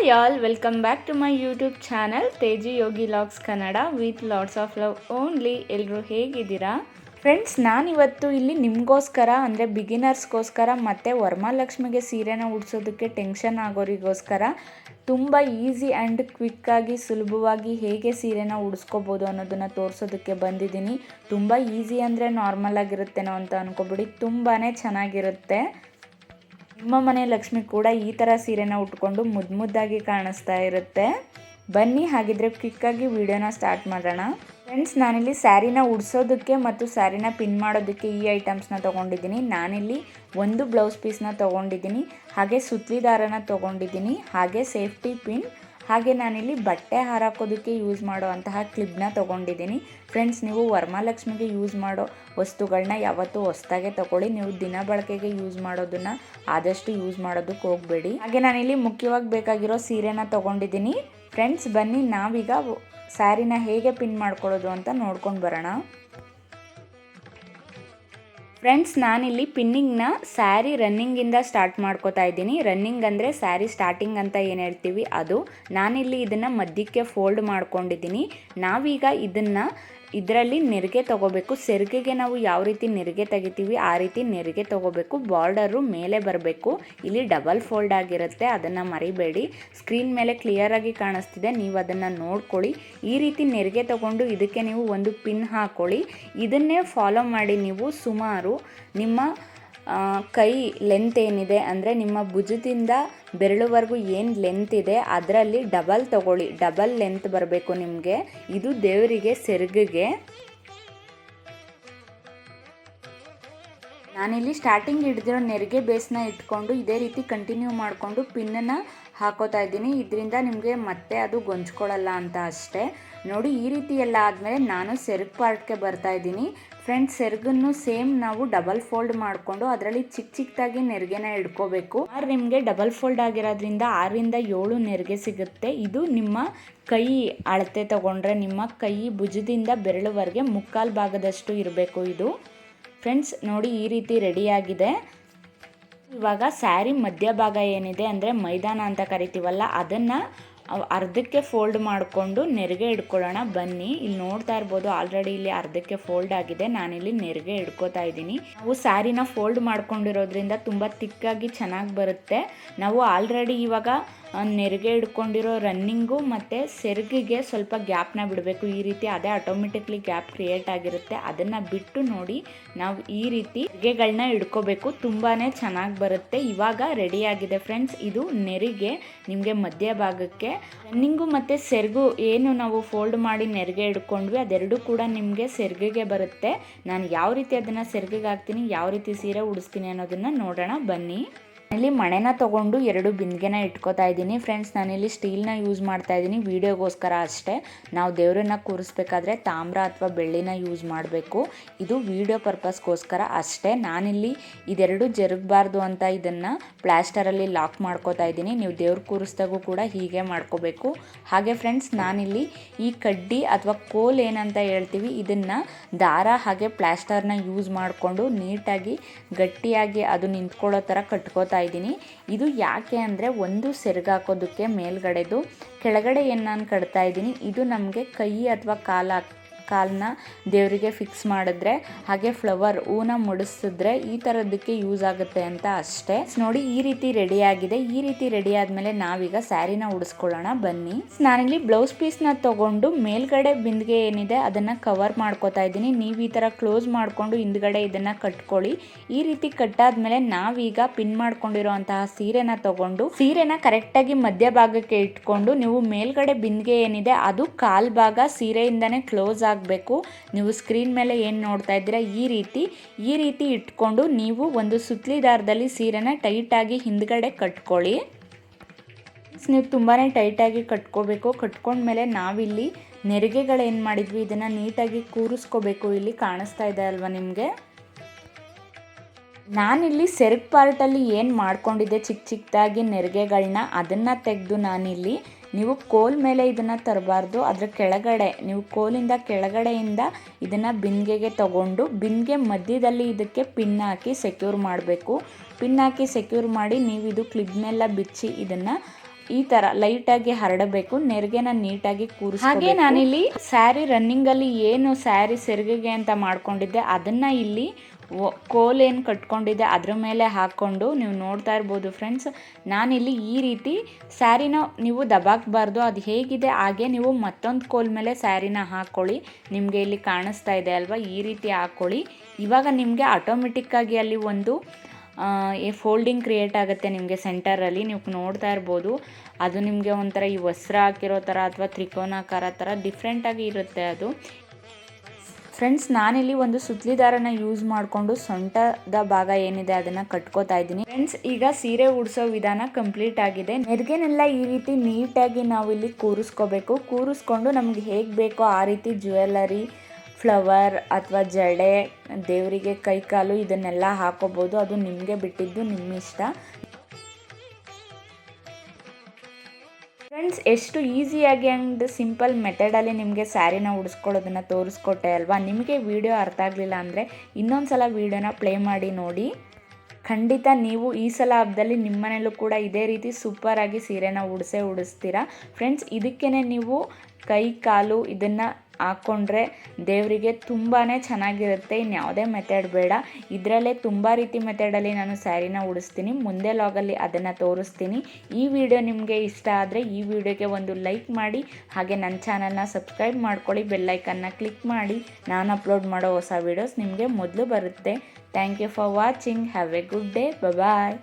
Hi all, welcome back to my YouTube channel Teji Yogi Logs Kannada with lots of love only. ಎಲ್ಲರೂ ಹೇಗಿದ್ದೀರಾ friends? ನಾನಿವತ್ತು ಇಲ್ಲಿ ನಿಮಗೋಸ್ಕರ ಅಂದರೆ ಬಿಗಿನರ್ಸ್ಗೋಸ್ಕರ ಮತ್ತು ವರಮಹಾಲಕ್ಷ್ಮಿಗೆ ಸೀರೆನ ಉಡಿಸೋದಕ್ಕೆ ಟೆನ್ಷನ್ ಆಗೋರಿಗೋಸ್ಕರ ತುಂಬ ಈಸಿ ಆ್ಯಂಡ್ ಕ್ವಿಕ್ಕಾಗಿ ಸುಲಭವಾಗಿ ಹೇಗೆ ಸೀರೆನ ಉಡಿಸ್ಕೋಬೋದು ಅನ್ನೋದನ್ನು ತೋರಿಸೋದಕ್ಕೆ ಬಂದಿದ್ದೀನಿ. ತುಂಬ ಈಸಿ ಅಂದರೆ ನಾರ್ಮಲ್ ಆಗಿರುತ್ತೇನೋ ಅಂತ ಅಂದ್ಕೊಬಿಡಿ, ತುಂಬಾ ಚೆನ್ನಾಗಿರುತ್ತೆ. ನಿಮ್ಮ ಮನೆ ಲಕ್ಷ್ಮಿ ಕೂಡ ಈ ಥರ ಸೀರೆನ ಉಟ್ಕೊಂಡು ಮುದ್ದಾಗಿ ಕಾಣಿಸ್ತಾ ಇರುತ್ತೆ. ಬನ್ನಿ ಹಾಗಿದ್ರೆ ಕ್ವಿಕ್ಕಾಗಿ ವಿಡಿಯೋನ ಸ್ಟಾರ್ಟ್ ಮಾಡೋಣ. ಫ್ರೆಂಡ್ಸ್, ನಾನಿಲ್ಲಿ ಸ್ಯಾರಿನ ಉಡಿಸೋದಕ್ಕೆ ಮತ್ತು ಸ್ಯಾರಿನ ಪಿನ್ ಮಾಡೋದಕ್ಕೆ ಈ ಐಟಮ್ಸ್ನ ತೊಗೊಂಡಿದ್ದೀನಿ. ನಾನಿಲ್ಲಿ ಒಂದು ಬ್ಲೌಸ್ ಪೀಸ್ನ ತೊಗೊಂಡಿದ್ದೀನಿ, ಹಾಗೆ ಸುತ್ತಲಿ ದಾರನ ತೊಗೊಂಡಿದ್ದೀನಿ, ಹಾಗೆ ಸೇಫ್ಟಿ ಪಿನ್, ಹಾಗೆ ನಾನಿಲ್ಲಿ ಬಟ್ಟೆ ಹಾರಾಕೋದಕ್ಕೆ ಯೂಸ್ ಮಾಡುವಂತಹ ಕ್ಲಿಪ್ನ ತೊಗೊಂಡಿದ್ದೀನಿ. ಫ್ರೆಂಡ್ಸ್, ನೀವು ವರಮಹಾಲಕ್ಷ್ಮಿಗೆ ಯೂಸ್ ಮಾಡೋ ವಸ್ತುಗಳನ್ನ ಯಾವತ್ತೂ ಹೊಸ್ದಾಗೆ ತೊಗೊಳ್ಳಿ. ನೀವು ದಿನ ಬಳಕೆಗೆ ಯೂಸ್ ಮಾಡೋದನ್ನು ಆದಷ್ಟು ಯೂಸ್ ಮಾಡೋದಕ್ಕೆ ಹೋಗಬೇಡಿ. ಹಾಗೆ ನಾನಿಲ್ಲಿ ಮುಖ್ಯವಾಗಿ ಬೇಕಾಗಿರೋ ಸೀರೆನ ತೊಗೊಂಡಿದ್ದೀನಿ. ಫ್ರೆಂಡ್ಸ್, ಬನ್ನಿ ನಾವೀಗ ಸ್ಯಾರಿನ ಹೇಗೆ ಪಿನ್ ಮಾಡ್ಕೊಳ್ಳೋದು ಅಂತ ನೋಡ್ಕೊಂಡು ಬರೋಣ. ಫ್ರೆಂಡ್ಸ್, ನಾನಿಲ್ಲಿ ಪಿನ್ನಿಂಗ್ನ ಸ್ಯಾರಿ ರನ್ನಿಂಗಿಂದ ಸ್ಟಾರ್ಟ್ ಮಾಡ್ಕೋತಾ ಇದ್ದೀನಿ. ರನ್ನಿಂಗ್ ಅಂದರೆ ಸ್ಯಾರಿ ಸ್ಟಾರ್ಟಿಂಗ್ ಅಂತ ಏನು ಹೇಳ್ತೀವಿ ಅದು. ನಾನಿಲ್ಲಿ ಇದನ್ನು ಮಧ್ಯಕ್ಕೆ ಫೋಲ್ಡ್ ಮಾಡ್ಕೊಂಡಿದ್ದೀನಿ. ನಾವೀಗ ಇದರಲ್ಲಿ ನೆರಿಗೆ ತೊಗೋಬೇಕು. ಸೆರಗಿಗೆ ನಾವು ಯಾವ ರೀತಿ ನೆರಿಗೆ ತೆಗಿತೀವಿ ಆ ರೀತಿ ನೆರಿಗೆ ತೊಗೋಬೇಕು. ಬಾರ್ಡರು ಮೇಲೆ ಬರಬೇಕು. ಇಲ್ಲಿ ಡಬಲ್ ಫೋಲ್ಡ್ ಆಗಿರುತ್ತೆ, ಅದನ್ನು ಮರಿಬೇಡಿ. ಸ್ಕ್ರೀನ್ ಮೇಲೆ ಕ್ಲಿಯರಾಗಿ ಕಾಣಿಸ್ತಿದೆ, ನೀವು ಅದನ್ನು ನೋಡ್ಕೊಳ್ಳಿ. ಈ ರೀತಿ ನೆರಿಗೆ ತೊಗೊಂಡು ಇದಕ್ಕೆ ನೀವು ಒಂದು ಪಿನ್ ಹಾಕ್ಕೊಳ್ಳಿ. ಇದನ್ನೇ ಫಾಲೋ ಮಾಡಿ ನೀವು ಸುಮಾರು ನಿಮ್ಮ ಕೈ ಲೆಂತ್ ಏನಿದೆ ಅಂದರೆ ನಿಮ್ಮ ಭುಜದಿಂದ ಬೆರಳುವರೆಗೂ ಏನು ಲೆಂತ್ ಇದೆ ಅದರಲ್ಲಿ ಡಬಲ್ ತೊಗೊಳ್ಳಿ. ಡಬಲ್ ಲೆಂತ್ ಬರಬೇಕು ನಿಮಗೆ. ಇದು ದೇವರಿಗೆ ಸೆರಗಿಗೆ. ನಾನಿಲ್ಲಿ ಸ್ಟಾರ್ಟಿಂಗ್ ಹಿಡಿದಿರೋ ನೆರಿಗೆ ಬೇಸ್ನ ಇಟ್ಕೊಂಡು ಇದೇ ರೀತಿ ಕಂಟಿನ್ಯೂ ಮಾಡಿಕೊಂಡು ಪಿನ್ನನ್ನು ಹಾಕೋತಾ ಇದ್ದೀನಿ. ಇದರಿಂದ ನಿಮಗೆ ಮತ್ತೆ ಅದು ಗೊಂಚ್ಕೊಳ್ಳಲ್ಲ ಅಂತ ಅಷ್ಟೇ. ನೋಡಿ, ಈ ರೀತಿ ಎಲ್ಲ ಆದಮೇಲೆ ನಾನು ಸೆರಗು ಪಾರ್ಟ್ಗೆ ಬರ್ತಾ ಇದ್ದೀನಿ. ಫ್ರೆಂಡ್ಸ್, ಸೆರಗನ್ನು ಸೇಮ್ ನಾವು ಡಬಲ್ ಫೋಲ್ಡ್ ಮಾಡಿಕೊಂಡು ಅದರಲ್ಲಿ ಚಿಕ್ಕದಾಗಿ ನೆರಿಗೆನ ಇಟ್ಕೋಬೇಕು. ನಿಮಗೆ ಡಬಲ್ ಫೋಲ್ಡ್ ಆಗಿರೋದ್ರಿಂದ 6ರಿಂದ 7 ನೆರಿಗೆ ಸಿಗುತ್ತೆ. ಇದು ನಿಮ್ಮ ಕೈ ಅಳತೆ ತಗೊಂಡ್ರೆ ನಿಮ್ಮ ಕೈ ಭುಜದಿಂದ ಬೆರಳುವರೆಗೆ ಮುಕ್ಕಾಲು ಭಾಗದಷ್ಟು ಇರಬೇಕು ಇದು. ಫ್ರೆಂಡ್ಸ್, ನೋಡಿ ಈ ರೀತಿ ರೆಡಿಯಾಗಿದೆ. ಇವಾಗ ಸ್ಯಾರಿ ಮಧ್ಯಭಾಗ ಏನಿದೆ ಅಂದರೆ ಮೈದಾನ ಅಂತ ಕರಿತೀವಲ್ಲ, ಅದನ್ನು ಅರ್ಧಕ್ಕೆ ಫೋಲ್ಡ್ ಮಾಡಿಕೊಂಡು ನೆರಿಗೆ ಇಟ್ಕೊಳ್ಳೋಣ. ಬನ್ನಿ, ಇಲ್ಲಿ ನೋಡ್ತಾ ಇರ್ಬೋದು ಆಲ್ರೆಡಿ ಇಲ್ಲಿ ಅರ್ಧಕ್ಕೆ ಫೋಲ್ಡ್ ಆಗಿದೆ. ನಾನಿಲ್ಲಿ ನೆರಿಗೆ ಇಟ್ಕೋತಾ ಇದ್ದೀನಿ. ನಾವು ಸ್ಯಾರಿನ ಫೋಲ್ಡ್ ಮಾಡ್ಕೊಂಡಿರೋದ್ರಿಂದ ತುಂಬ ತಿಕ್ಕಾಗಿ ಚೆನ್ನಾಗಿ ಬರುತ್ತೆ. ನಾವು ಆಲ್ರೆಡಿ ಇವಾಗ ನೆರಿಗೆ ಇಟ್ಕೊಂಡಿರೋ ರನ್ನಿಂಗು ಮತ್ತು ಸೆರಗಿಗೆ ಸ್ವಲ್ಪ ಗ್ಯಾಪ್ನ ಬಿಡಬೇಕು. ಈ ರೀತಿ ಅದೇ ಆಟೋಮೆಟಿಕ್ಲಿ ಗ್ಯಾಪ್ ಕ್ರಿಯೇಟ್ ಆಗಿರುತ್ತೆ. ಅದನ್ನು ಬಿಟ್ಟು ನೋಡಿ ನಾವು ಈ ರೀತಿ ನೆರಿಗೆಗಳನ್ನ ಇಟ್ಕೋಬೇಕು. ತುಂಬಾ ಚೆನ್ನಾಗಿ ಬರುತ್ತೆ. ಇವಾಗ ರೆಡಿಯಾಗಿದೆ ಫ್ರೆಂಡ್ಸ್. ಇದು ನೆರಿಗೆ ನಿಮಗೆ ಮಧ್ಯಭಾಗಕ್ಕೆ. ರನ್ನಿಂಗು ಮತ್ತು ಸೆರಗು ಏನು ನಾವು ಫೋಲ್ಡ್ ಮಾಡಿ ನೆರಿಗೆ ಇಟ್ಕೊಂಡ್ವಿ ಅದೆರಡು ಕೂಡ ನಿಮಗೆ ಸೆರಗಿಗೆ ಬರುತ್ತೆ. ನಾನು ಯಾವ ರೀತಿ ಅದನ್ನು ಸೆರಗಿಗೆ ಹಾಕ್ತೀನಿ, ಯಾವ ರೀತಿ ಸೀರೆ ಉಡಿಸ್ತೀನಿ ಅನ್ನೋದನ್ನು ನೋಡೋಣ ಬನ್ನಿ. ಇಲ್ಲಿ ಮಣೆನ ತೊಗೊಂಡು 2 ಬಿಂದಿಗೆನ ಇಟ್ಕೋತಾ ಇದ್ದೀನಿ. ಫ್ರೆಂಡ್ಸ್, ನಾನಿಲ್ಲಿ ಸ್ಟೀಲ್ನ ಯೂಸ್ ಮಾಡ್ತಾ ಇದ್ದೀನಿ ವಿಡಿಯೋಗೋಸ್ಕರ ಅಷ್ಟೇ. ನಾವು ದೇವರನ್ನ ಕೂರಿಸ್ಬೇಕಾದ್ರೆ ತಾಮ್ರ ಅಥವಾ ಬೆಳ್ಳಿನ ಯೂಸ್ ಮಾಡಬೇಕು. ಇದು ವಿಡಿಯೋ ಪರ್ಪಸ್ಗೋಸ್ಕರ ಅಷ್ಟೇ. ನಾನಿಲ್ಲಿ ಇದೆರಡು ಜರುಗಬಾರ್ದು ಅಂತ ಇದನ್ನು ಪ್ಲಾಸ್ಟರಲ್ಲಿ ಲಾಕ್ ಮಾಡ್ಕೋತಾ ಇದ್ದೀನಿ. ನೀವು ದೇವ್ರ ಕೂರಿಸ್ದಾಗೂ ಕೂಡ ಹೀಗೆ ಮಾಡ್ಕೋಬೇಕು. ಹಾಗೆ ಫ್ರೆಂಡ್ಸ್, ನಾನಿಲ್ಲಿ ಈ ಕಡ್ಡಿ ಅಥವಾ ಕೋಲ್ ಏನಂತ ಹೇಳ್ತೀವಿ ಇದನ್ನು ದಾರ ಹಾಗೆ ಪ್ಲಾಸ್ಟರ್ನ ಯೂಸ್ ಮಾಡಿಕೊಂಡು ನೀಟಾಗಿ ಗಟ್ಟಿಯಾಗಿ ಅದು ನಿಂತ್ಕೊಳ್ಳೋ ಥರ ಕಟ್ಕೋತಾ ಇದ್ದೀನಿ. ಇದು ಯಾಕೆ ಅಂದರೆ ಒಂದು ಸೆರಗು ಹಾಕೋದಕ್ಕೆ ಮೇಲ್ಗಡೆದು, ಕೆಳಗಡೆ ಏನು ನಾನು ಕಟ್ತಾ ಇದ್ದೀನಿ ಇದು ನಮಗೆ ಕೈ ಅಥವಾ ಕಾಲನ್ನ ದೇವರಿಗೆ ಫಿಕ್ಸ್ ಮಾಡಿದ್ರೆ ಹಾಗೆ ಫ್ಲವರ್ ಹೂನ ಮುಡಿಸಿದ್ರೆ ಈ ಥರದಕ್ಕೆ ಯೂಸ್ ಆಗುತ್ತೆ ಅಂತ ಅಷ್ಟೇ. ನೋಡಿ, ಈ ರೀತಿ ರೆಡಿ ಆಗಿದೆ. ಈ ರೀತಿ ರೆಡಿ ಆದಮೇಲೆ ನಾವೀಗ ಸ್ಯಾರಿನ ಉಡಿಸ್ಕೊಳ್ಳೋಣ ಬನ್ನಿ. ನಾನಿಲ್ಲಿ ಬ್ಲೌಸ್ ಪೀಸ್ನ ತೊಗೊಂಡು ಮೇಲ್ಗಡೆ ಬಿಂದಿಗೆ ಏನಿದೆ ಅದನ್ನು ಕವರ್ ಮಾಡ್ಕೋತಾ ಇದ್ದೀನಿ. ನೀವು ಈ ಥರ ಕ್ಲೋಸ್ ಮಾಡಿಕೊಂಡು ಹಿಂದ್ಗಡೆ ಇದನ್ನು ಕಟ್ಕೊಳ್ಳಿ. ಈ ರೀತಿ ಕಟ್ಟಾದ್ಮೇಲೆ ನಾವೀಗ ಪಿನ್ ಮಾಡ್ಕೊಂಡಿರೋ ಅಂತಹ ಸೀರೆನ ತೊಗೊಂಡು ಸೀರೆನ ಕರೆಕ್ಟಾಗಿ ಮಧ್ಯಭಾಗಕ್ಕೆ ಇಟ್ಕೊಂಡು ನೀವು ಮೇಲ್ಗಡೆ ಬಿಂದಿಗೆ ಏನಿದೆ ಅದು ಕಾಲ್ ಭಾಗ ಸೀರೆಯಿಂದನೇ ಕ್ಲೋಸ್ ಆಗಬೇಕು. ನೀವು ಸ್ಕ್ರೀನ್ ಮೇಲೆ ಏನು ನೋಡ್ತಾ ಇದ್ದೀರಾ ಈ ರೀತಿ ಇಟ್ಕೊಂಡು ನೀವು ಒಂದು ಸುತ್ತಲಿ ದಾರದಲ್ಲಿ ಸೀರೆನ ಟೈಟಾಗಿ ಹಿಂದ್ಗಡೆ ಕಟ್ಕೊಳ್ಳಿ. ನೀವು ತುಂಬಾ ಟೈಟಾಗಿ ಕಟ್ಕೋಬೇಕು. ಕಟ್ಕೊಂಡ್ಮೇಲೆ ನಾವಿಲ್ಲಿ ನೆರಿಗೆಗಳೇನು ಮಾಡಿದ್ವಿ ಇದನ್ನು ನೀಟಾಗಿ ಕೂರಿಸ್ಕೋಬೇಕು. ಇಲ್ಲಿ ಕಾಣಿಸ್ತಾ ಇದೆ ಅಲ್ವಾ ನಿಮಗೆ. ನಾನಿಲ್ಲಿ ಸೆರಗು ಪಾರ್ಟಲ್ಲಿ ಏನು ಮಾಡ್ಕೊಂಡಿದ್ದೆ ಚಿಕ್ಕದಾಗಿ ನೆರಿಗೆಗಳನ್ನ ಅದನ್ನು ತೆಗೆದು ನಾನಿಲ್ಲಿ, ನೀವು ಕೋಲ್ ಮೇಲೆ ಇದನ್ನು ತರಬಾರ್ದು, ಅದರ ಕೆಳಗಡೆ ನೀವು ಕೋಲಿಂದ ಕೆಳಗಡೆಯಿಂದ ಇದನ್ನು ಬಿಂದಿಗೆಗೆ ತಗೊಂಡು ಬಿಂದಿಗೆ ಮಧ್ಯದಲ್ಲಿ ಇದಕ್ಕೆ ಪಿನ್ ಹಾಕಿ ಸೆಕ್ಯೂರ್ ಮಾಡಬೇಕು. ಪಿನ್ ಹಾಕಿ ಸೆಕ್ಯೂರ್ ಮಾಡಿ ನೀವು ಇದು ಕ್ಲಿಪ್ನೆಲ್ಲ ಬಿಚ್ಚಿ ಇದನ್ನು ಈ ಥರ ಲೈಟಾಗಿ ಹರಡಬೇಕು, ನೆರಿಗೆನ ನೀಟಾಗಿ ಕೂರಿಸಿ. ಹಾಗೆ ನಾನಿಲ್ಲಿ ಸ್ಯಾರಿ ರನ್ನಿಂಗಲ್ಲಿ ಏನು ಸ್ಯಾರಿ ಸೆರಗಿಗೆ ಅಂತ ಮಾಡ್ಕೊಂಡಿದ್ದೆ ಅದನ್ನು ಇಲ್ಲಿ ಕೋಲೇನು ಕಟ್ಕೊಂಡಿದ್ದೆ ಅದ್ರ ಮೇಲೆ ಹಾಕ್ಕೊಂಡು ನೀವು ನೋಡ್ತಾ ಇರ್ಬೋದು ಫ್ರೆಂಡ್ಸ್. ನಾನಿಲ್ಲಿ ಈ ರೀತಿ ಸ್ಯಾರಿನ ನೀವು ದಬಾಕಬಾರ್ದು, ಅದು ಹೇಗಿದೆ ಹಾಗೆ ನೀವು ಮತ್ತೊಂದು ಕೋಲ್ ಮೇಲೆ ಸ್ಯಾರಿನ ಹಾಕ್ಕೊಳ್ಳಿ. ನಿಮಗೆ ಇಲ್ಲಿ ಕಾಣಿಸ್ತಾ ಇದೆ ಅಲ್ವಾ, ಈ ರೀತಿ ಹಾಕ್ಕೊಳ್ಳಿ. ಇವಾಗ ನಿಮಗೆ ಆಟೋಮೆಟಿಕ್ಕಾಗಿ ಅಲ್ಲಿ ಒಂದು ಫೋಲ್ಡಿಂಗ್ ಕ್ರಿಯೇಟ್ ಆಗುತ್ತೆ ನಿಮಗೆ ಸೆಂಟರಲ್ಲಿ. ನೀವು ನೋಡ್ತಾ ಇರ್ಬೋದು, ಅದು ನಿಮಗೆ ಒಂಥರ ಈ ವಸ್ತ್ರ ಹಾಕಿರೋ ಥರ ಅಥವಾ ತ್ರಿಕೋನಾಕಾರ ಥರ ಡಿಫ್ರೆಂಟಾಗಿ ಇರುತ್ತೆ ಅದು. ಫ್ರೆಂಡ್ಸ್, ನಾನಿಲ್ಲಿ ಒಂದು ಸುತ್ತಲಿ ದಾರನ ಯೂಸ್ ಮಾಡಿಕೊಂಡು ಸೊಂಟದ ಭಾಗ ಏನಿದೆ ಅದನ್ನು ಕಟ್ಕೋತಾ ಇದ್ದೀನಿ. ಫ್ರೆಂಡ್ಸ್, ಈಗ ಸೀರೆ ಉಡಿಸೋ ವಿಧಾನ ಕಂಪ್ಲೀಟ್ ಆಗಿದೆ. ನೆರಿಗೆನೆಲ್ಲ ಈ ರೀತಿ ನೀಟಾಗಿ ನಾವು ಇಲ್ಲಿ ಕೂರಿಸ್ಕೊಂಡು ನಮ್ಗೆ ಹೇಗೆ ಬೇಕೋ ಆ ರೀತಿ ಜ್ಯುವೆಲ್ಲರಿ, ಫ್ಲವರ್ ಅಥವಾ ಜಡೆ, ದೇವರಿಗೆ ಕೈ ಕಾಲು ಇದನ್ನೆಲ್ಲ ಹಾಕೋಬೋದು. ಅದು ನಿಮಗೆ ಬಿಟ್ಟಿದ್ದು, ನಿಮ್ಮ ಇಷ್ಟ. ಫ್ರೆಂಡ್ಸ್, ಎಷ್ಟು ಈಸಿಯಾಗಿ ಆ್ಯಂಡ್ ಸಿಂಪಲ್ ಮೆಥಡಲ್ಲಿ ನಿಮಗೆ ಸ್ಯಾರಿನ ಉಡಿಸ್ಕೊಳ್ಳೋದನ್ನು ತೋರಿಸ್ಕೊಟ್ಟೆ ಅಲ್ವಾ. ನಿಮಗೆ ವಿಡಿಯೋ ಅರ್ಥ ಆಗಲಿಲ್ಲ ಅಂದರೆ ಇನ್ನೊಂದು ಸಲ ವಿಡಿಯೋನ ಪ್ಲೇ ಮಾಡಿ ನೋಡಿ. ಖಂಡಿತ ನೀವು ಈ ಸಲ ಹಬ್ಬದಲ್ಲಿ ನಿಮ್ಮನೇಲೂ ಕೂಡ ಇದೇ ರೀತಿ ಸೂಪರಾಗಿ ಸೀರೆನ ಉಡಿಸ್ತೀರಾ. ಫ್ರೆಂಡ್ಸ್, ಇದಕ್ಕೇ ನೀವು ಕೈ ಕಾಲು ಇದನ್ನು ಹಾಕ್ಕೊಂಡ್ರೆ ದೇವರಿಗೆ ತುಂಬಾ ಚೆನ್ನಾಗಿರುತ್ತೆ. ಇನ್ಯಾವುದೇ ಮೆಥಡ್ ಬೇಡ, ಇದರಲ್ಲೇ ತುಂಬ ರೀತಿ ಮೆಥಡಲ್ಲಿ ನಾನು ಸ್ಯಾರಿನ ಉಡಿಸ್ತೀನಿ. ಮುಂದೆ ಲಾಗಲ್ಲಿ ಅದನ್ನು ತೋರಿಸ್ತೀನಿ. ಈ ವಿಡಿಯೋ ನಿಮಗೆ ಇಷ್ಟ ಆದರೆ ಈ ವಿಡಿಯೋಗೆ ಒಂದು ಲೈಕ್ ಮಾಡಿ, ಹಾಗೆ ನನ್ನ ಚಾನಲ್ನ ಸಬ್ಸ್ಕ್ರೈಬ್ ಮಾಡ್ಕೊಳ್ಳಿ, ಬೆಲ್ಲೈಕನ್ನ ಕ್ಲಿಕ್ ಮಾಡಿ. ನಾನು ಅಪ್ಲೋಡ್ ಮಾಡೋ ಹೊಸ ವೀಡಿಯೋಸ್ ನಿಮಗೆ ಮೊದಲು ಬರುತ್ತೆ. Thank you for watching. Have a good day. Bye.